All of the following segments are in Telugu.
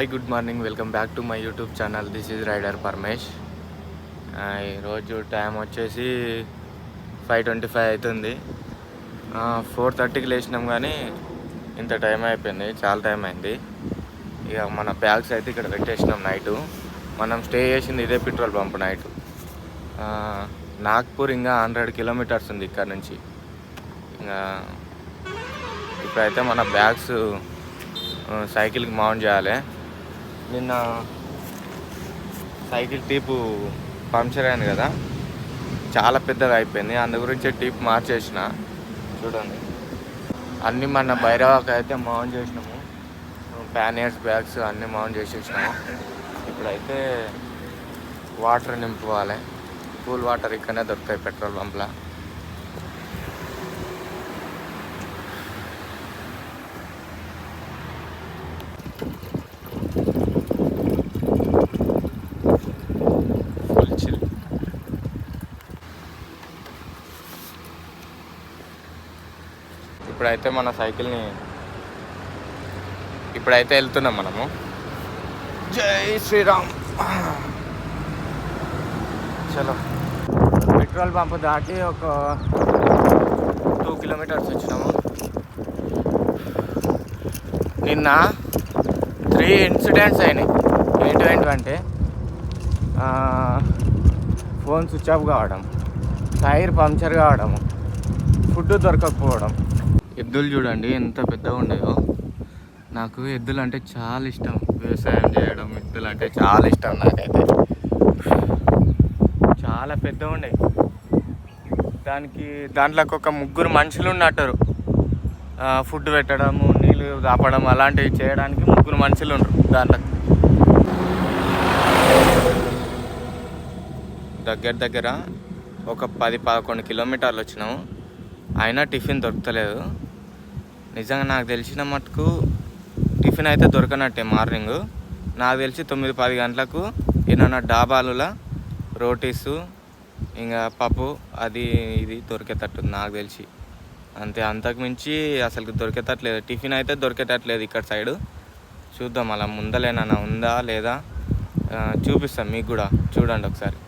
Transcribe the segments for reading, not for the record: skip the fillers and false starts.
Hi, good morning. Welcome back to my YouTube channel. This is rider Paramesh. ఈరోజు టైం వచ్చేసి 5:25 అవుతుంది. 4:30కి లేచినాం కానీ ఇంత టైం అయిపోయింది, చాలా టైం అయింది. ఇక మన బ్యాగ్స్ అయితే ఇక్కడ పెట్టేసినాం. నైటు మనం స్టే చేసింది ఇదే పెట్రోల్ పంప్. నైటు నాగ్పూర్ ఇంకా 100 కిలోమీటర్స్ ఉంది ఇక్కడ నుంచి. ఇంకా ఇప్పుడైతే మన బ్యాగ్స్ సైకిల్కి మౌంట్ చేయాలి. నిన్న సైకిల్ టీపు పంక్చర్ అయింది కదా, చాలా పెద్దగా అయిపోయింది. అందు గురించి టీప్ మార్చేసిన. చూడండి, అన్నీ మన భైరవాకి అయితే మౌంట్ చేసినాము. ప్యానియర్స్ బ్యాగ్స్ అన్నీ మౌంట్ చేసేసినాము. ఇప్పుడైతే వాటర్ నింపుకోవాలి. కూల్ వాటర్ ఇక్కడనే దొరుకుతాయి పెట్రోల్ పంప్లో. ఇప్పుడైతే మన సైకిల్ని ఇప్పుడైతే వెళ్తున్నాం మనము. జై శ్రీరామ్. చలో, పెట్రోల్ పంప్ దాటి ఒక 2 కిలోమీటర్స్ వచ్చినాము. నిన్న 3 ఇన్సిడెంట్స్ అయినాయి. ఏంటంటే ఫోన్ స్విచ్ ఆఫ్ కావడం, టైర్ పంక్చర్ కావడం, ఫుడ్ దొరకకపోవడం. ఎద్దులు చూడండి ఎంత పెద్దగా ఉండేవో. నాకు ఎద్దులు అంటే చాలా ఇష్టం. వ్యవసాయం చేయడం, ఎద్దులు అంటే చాలా ఇష్టం నాకైతే. చాలా పెద్దగా ఉండే. దాంట్లోకి ఒక 3 మనుషులు ఉన్నట్టు. ఫుడ్ పెట్టడము, నీళ్ళు దాపడం అలాంటివి చేయడానికి 3 మనుషులు ఉండరు దాంట్లో. దగ్గర ఒక 10-11 కిలోమీటర్లు వచ్చినాము. అయినా టిఫిన్ దొరకలేదు. నిజంగా నాకు తెలిసిన మటుకు టిఫిన్ అయితే దొరకనట్టే. మార్నింగ్ నాకు తెలిసి 9-10 గంటలకు ఏమన్నా డాబాలులా రోటీసు ఇంకా పప్పు అది ఇది దొరికేటట్టుంది నాకు తెలిసి. అంతే, అంతకుమించి అసలు దొరికేటట్లేదు. టిఫిన్ అయితే దొరికేటట్లేదు ఇక్కడ సైడు. చూద్దాం అలా ముందలేనా ఉందా లేదా చూపిస్తాం మీకు కూడా. చూడండి ఒకసారి.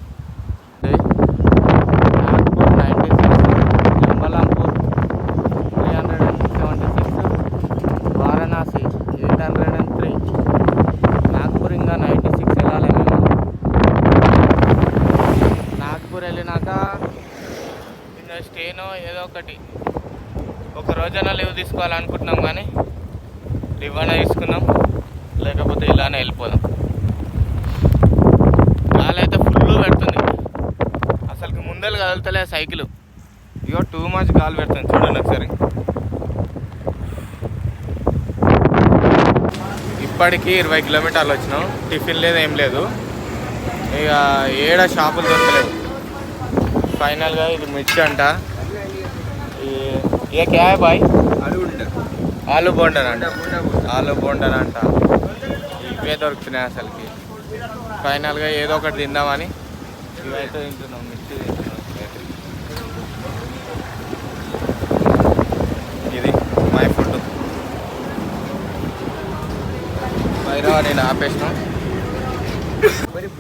స్టేనో ఏదో ఒకటి ఒక రోజైనా లీవ్ తీసుకోవాలనుకుంటున్నాం, కానీ లీవ్ అయినా తీసుకుందాం, లేకపోతే ఇలానే వెళ్ళిపోదాం. గాలి అయితే ఫుల్ పెడుతుంది. అసలుకి ముందలు కదులుతలే సైకిల్. ఇగో టూ మచ్ గాలి పెడుతుంది. చూడండి ఒకసారి. ఇప్పటికి 20 కిలోమీటర్లు వచ్చినాం. టిఫిన్ లేదు, ఏం లేదు. ఇక ఏడ షాపులు దొరకలేదు. ఫైనల్గా ఇది మిర్చి అంట. ఏ క్యా హై భాయ్? ఆలు బోండర్ అంట. ఆలు బోండర్ అంట. ఇవే దొరుకుతున్నాయి అసలుకి. ఫైనల్గా ఏదో ఒకటి తిందామని ఇవైతే తింటున్నాం. మిర్చి తింటున్నాం. ఇది మై ఫుడ్. భైరవ నేను ఆపేసినాం.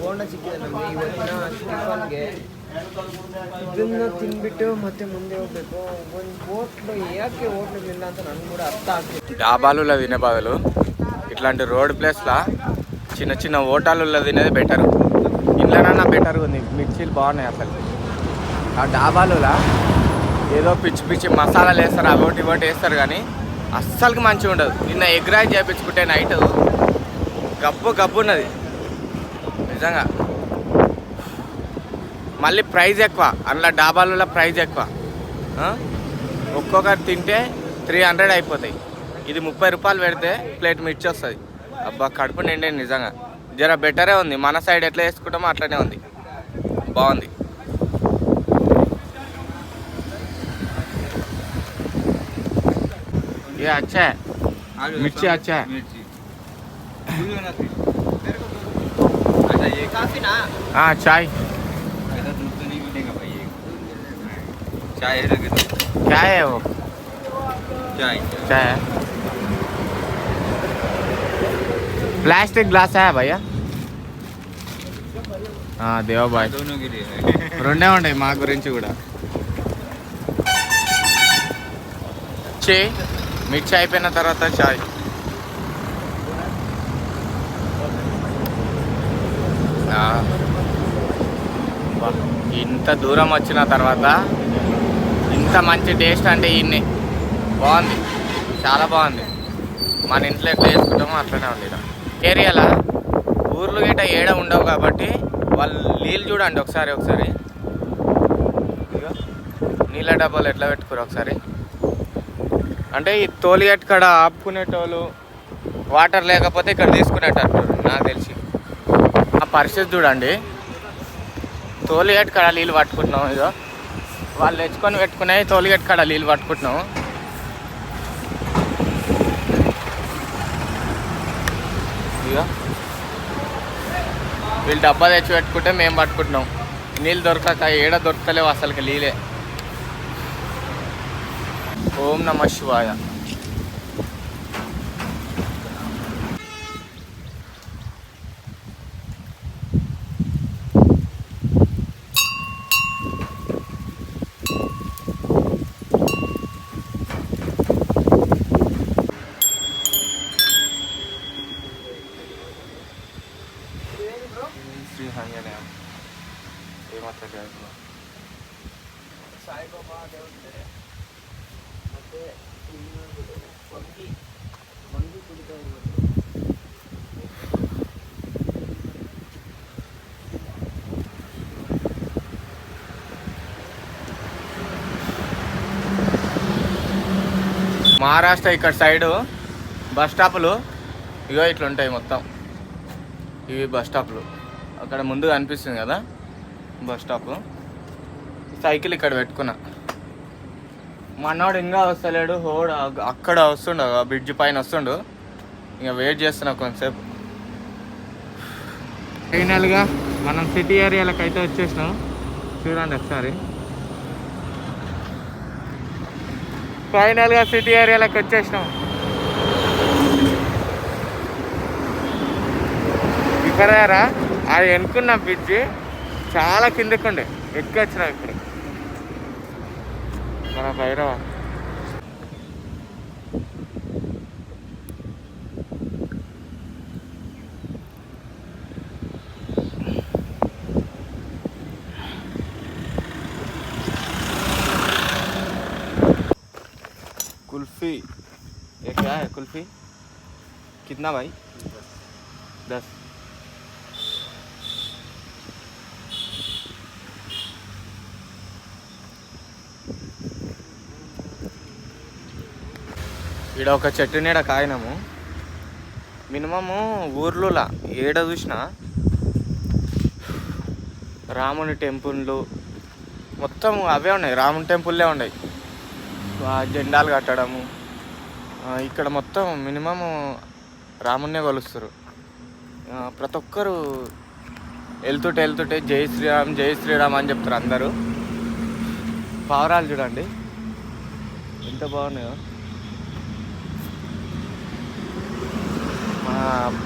ಬೋಂಡ ಸಿಕ್ಕಿದೆ ಇವತ್ತಿನ ಟಿಫನ್ಗೆ. ಇದನ್ನು ತಿಂದ್ಬಿಟ್ಟು ಮತ್ತೆ ಮುಂದೆ ಹೋಗ್ಬೇಕು. ಒಂದು ಹೋಟ್ಲು ಯಾಕೆ ಹೋಟ್ಲಿಲ್ಲ ಅಂತ ನನಗೆ ಕೂಡ ಅರ್ಥ ಆಗ್ತಿದೆ. డాబాలలో తినే బదులు ఇట్లాంటి రోడ్ ప్లేస్లో చిన్న చిన్న హోటళ్ళలో తినేది బెటర్. ఇంట్లోనన్నా బెటర్గా ఉంది. మిర్చీలు బాగున్నాయి అసలు. ఆ డాబాలలో ఏదో పిచ్చి పిచ్చి మసాలాలు వేస్తారు, అవి ఒకటి వేస్తారు, కానీ అస్సలకి మంచిగా ఉండదు. నిన్న ఎగ్ రైస్ చేయించుకుంటే నైట్ గబ్బు ఉన్నది నిజంగా. మళ్ళీ ప్రైజ్ ఎక్కువ. అందులో డాబాలలో ప్రైజ్ ఎక్కువ. ఒక్కొక్కటి తింటే 300 అయిపోతాయి. ఇది 30 రూపాయలు పెడితే ప్లేట్ మిర్చి వస్తుంది. అబ్బా, కడుపు నిండేది నిజంగా. జర బెటరే ఉంది. మన సైడ్ ఎట్లా వేసుకుంటామో అట్లనే ఉంది. బాగుంది. ये अच्छा है, मिर्ची अच्छा है। हाँ, चाय चाय क्या है वो? चाय चाय है। प्लास्टिक ग्लास है भैया దేవా బాయ్ दोनों के लिए है రెండే ఉంటాయి మా గురించి కూడా మిర్చి అయిపోయిన తర్వాత చాయ్ ఇంత దూరం వచ్చిన తర్వాత ఇంత మంచి టేస్ట్ అంటే ఇన్ని బాగుంది, చాలా బాగుంది. మన ఇంట్లో ఎట్లా చేసుకుంటామో అట్లనే ఉంది. ఏరియాలో ఊర్లు గిట్ట ఏడ ఉండవు కాబట్టి వాళ్ళు నీళ్ళు చూడండి ఒకసారి ఇక నీళ్ళ డబ్బాలు ఎట్లా పెట్టుకోరు ఒకసారి. అంటే ఈ తోలిగట్ కాడ ఆపుకునేటోళ్ళు వాటర్ లేకపోతే ఇక్కడ తీసుకునేటట్టు నాకు తెలిసి. ఆ పరిస్థితి చూడండి, తోలిగట్ కాడ నీళ్ళు పట్టుకుంటున్నాం. ఇక వాళ్ళు తెచ్చుకొని పెట్టుకున్నాయి, తోలిగట్ కాడ నీళ్ళు పట్టుకుంటున్నాం. ఇక వీళ్ళు డబ్బా తెచ్చి పెట్టుకుంటే మేము పట్టుకుంటున్నాం. నీళ్ళు దొరకక ఏడ దొరకలేవు అసలుకి నీళ్ళే. ఓం నమః శివాయ. శ్రీ హంగనే ఏమవుతుంది సాయిబాబా దేవుడు ಮತ್ತೆ ಮಂದಿ ಕುಡಿತಾ ಇರೋದು. మహారాష్ట్ర ఇక్కడ సైడు బస్ స్టాపులు ఇగో ఇట్లుంటాయి మొత్తం. ఇవి బస్ స్టాప్లు. అక్కడ ముందు కనిపిస్తుంది కదా బస్ స్టాప్. సైకిల్ ఇక్కడ పెట్టుకున్నా. మనోడు ఇంకా వస్తలేడు, హోడు అక్కడ వస్తుండు, బ్రిడ్జ్ పైన వస్తుండు. ఇంకా వెయిట్ చేస్తున్నా కొంతసేపు. ఫైనల్గా మనం సిటీ ఏరియాలకు అయితే వచ్చేసినాం. చూడండి ఒకసారి. ఫైనల్గా సిటీ ఏరియాలకు వచ్చేసినాం. ఇక్కడ అది ఎన్నుకున్న బ్రిడ్జ్ చాలా కిందకు ఉండే, ఎక్కి వచ్చినాం ఇప్పుడు మన భైరవ. कुल्फी ये क्या है? कुल्फी कितना भाई? 10. ఈడ ఒక చెట్టు నీడ కాయినాము. మినిమము ఊర్లోలా ఏడ చూసినా రాముని టెంపుల్లు మొత్తం అవే ఉన్నాయి, రాముని టెంపుల్లే ఉన్నాయి. జెండాలు కట్టడము ఇక్కడ మొత్తం మినిమము రామున్నే కొలుస్తారు. ప్రతి ఒక్కరు వెళ్తుంటే జై శ్రీరామ్ జై శ్రీరామ్ అని చెప్తారు అందరూ. పావురాలు చూడండి ఎంత బాగున్నాయో.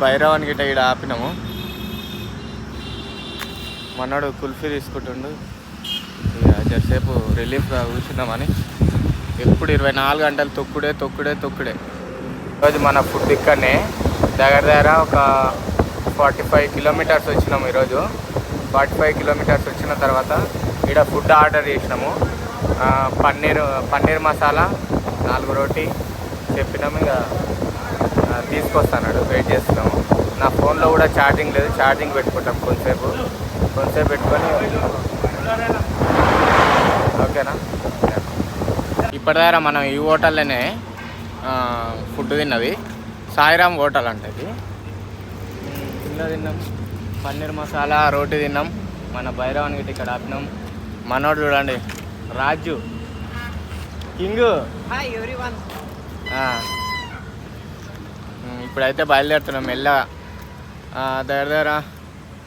భైరవానికి గిట్ట ఇక్కడ ఆపినాము. మనోడు కుల్ఫీ తీసుకుంటుండు. ఇక జరసేపు రిలీఫ్గా కూర్చున్నామని. ఎప్పుడు 24 గంటలు తొక్కుడే. ఈరోజు మన ఫుడ్ ఇక్కడనే దగ్గర ఒక 45 కిలోమీటర్స్ వచ్చినాము. ఈరోజు 45 కిలోమీటర్స్ వచ్చిన తర్వాత ఇక్కడ ఫుడ్ ఆర్డర్ చేసినాము. పన్నీర్ మసాలా 4 రోటీ చెప్పినాము. ఇక తీసుకొస్తాడు, వెయిట్ చేస్తున్నాము. నా ఫోన్లో కూడా ఛార్జింగ్ లేదు, ఛార్జింగ్ పెట్టుకుంటాం కొంతసేపు పెట్టుకొని. ఓకేనా? ఇప్పటిదాకా మనం ఈ హోటల్లోనే ఫుడ్ తిన్నది. సాయిరామ్ హోటల్ అంటే ఇది. తిన్నాం, పన్నీర్ మసాలా రోటీ తిన్నాం. మన భైరవానికి గిట్ట ఇక్కడ ఆపినాం. మనోడు చూడండి రాజు కింగ్. Hi everyone. ఇప్పుడైతే బయలుదేరుతున్నాం మెల్లగా. దగ్గర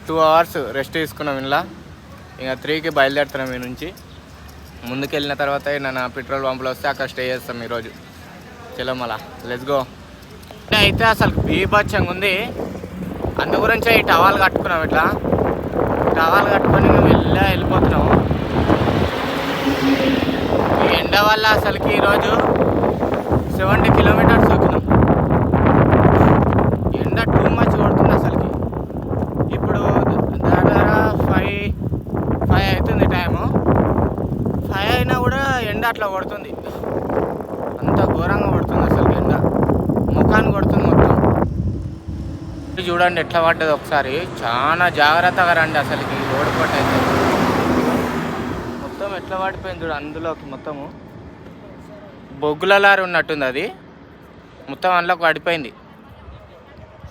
2 అవర్స్ రెస్ట్ తీసుకున్నాం ఇలా. ఇంకా 3కి బయలుదేరుతున్నాం ఈ నుంచి. ముందుకెళ్ళిన తర్వాత నా పెట్రోల్ పంపులో వస్తే అక్కడ స్టే చేస్తాం ఈరోజు. చలో మళ్ళా లెట్స్ గో. అయితే అసలు బీభత్సంగా ఉంది. అందు గురించే ఈ టవాల్ కట్టుకున్నాం. ఇట్లా టవాల్ కట్టుకొని మేము వెళ్ళిపోతున్నాము. ఈ ఎండ వల్ల అసలుకి ఈరోజు 70 కిలోమీటర్స్ వచ్చినాం. ఎండ టూ మచ్ కొడుతుంది అసలుకి. ఇప్పుడు దగ్గర 5 అవుతుంది టైము. 5 అయినా కూడా ఎండ అట్లా కొడుతుంది. అంత ఘోరంగా కొడుతుంది అసలు ఎండ. ముఖాన్ని కొడుతుంది మొత్తం. చూడండి ఎట్లా పడ్డది ఒకసారి. చాలా జాగ్రత్తగా రండి. అసలుకి రోడ్డు పొట్ట అయితే మొత్తం ఎట్లా పడిపోయింది చూడు. అందులోకి మొత్తము బొగ్గుల లారీ ఉన్నట్టుంది. అది మొత్తం అందులోకి పడిపోయింది.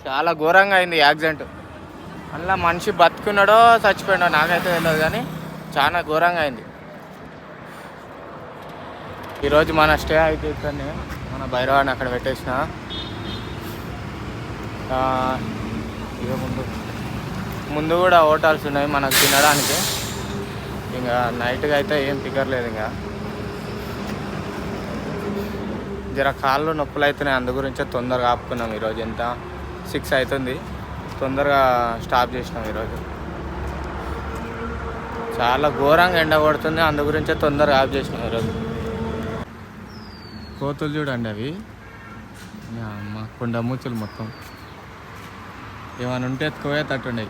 చాలా ఘోరంగా అయింది యాక్సిడెంట్. అందులో మనిషి బతుకున్నాడో చచ్చిపోయాడో నాకైతే తెలియదు, కానీ చాలా ఘోరంగా అయింది. ఈరోజు మన స్టే అయితే ఇక్కడనే మన భైరవాన్ని అక్కడ పెట్టేసిన. ఇక ముందు కూడా హోటల్స్ ఉన్నాయి మనకు తినడానికి. ఇంకా నైట్గా అయితే ఏం ఫిగర్ లేదు. ఇంకా జర కాళ్ళు నొప్పులు అవుతున్నాయి. అందు గురించే తొందరగా ఆపుకున్నాం. ఈరోజు ఎంత 6 అవుతుంది. తొందరగా స్టాప్ చేసినాం ఈరోజు. చాలా ఘోరంగా ఎండ కొడుతుంది. అందు గురించే తొందరగా ఆఫ్ చేసినాం ఈరోజు. కోతులు చూడండి, అవి అమ్మ కొండ మూచులు మొత్తం. ఏమైనా ఉంటే ఎత్తుకోవే తట్టుండయి.